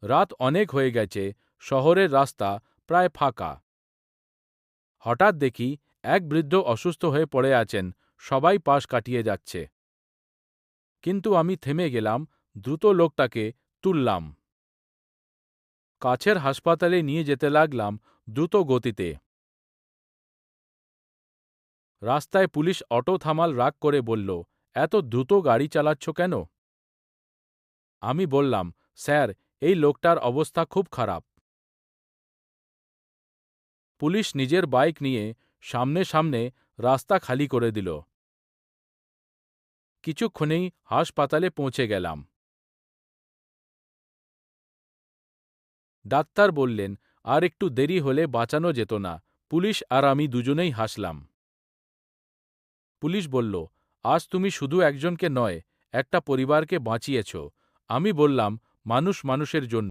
রাত অনেক হয়ে গেছে, শহরের রাস্তা প্রায় ফাঁকা। হঠাৎ দেখি এক বৃদ্ধ অসুস্থ হয়ে পড়ে আছেন, সবাই পাশ কাটিয়ে যাচ্ছে। কিন্তু আমি থেমে গেলাম, দ্রুত লোকটাকে তুললাম। কাছের হাসপাতালে নিয়ে যেতে লাগলাম দ্রুত গতিতে। রাস্তায় পুলিশ অটো থামাল, রাগ করে বলল, এত দ্রুত গাড়ি চালাচ্ছ কেন? আমি বললাম, স্যার, এই লোকটার অবস্থা খুব খারাপ। পুলিশ নিজের বাইক নিয়ে সামনে সামনে রাস্তা খালি করে দিল। কিছুক্ষণেই হাসপাতালে পৌঁছে গেলাম। ডাক্তার বললেন, আর একটু দেরি হলে বাঁচানো যেত না। পুলিশ আর আমি দুজনেই হাসলাম। পুলিশ বলল, আজ তুমি শুধু একজনকে নয়, একটা পরিবারকে বাঁচিয়েছ। আমি বললাম, মানুষ মানুষের জন্য।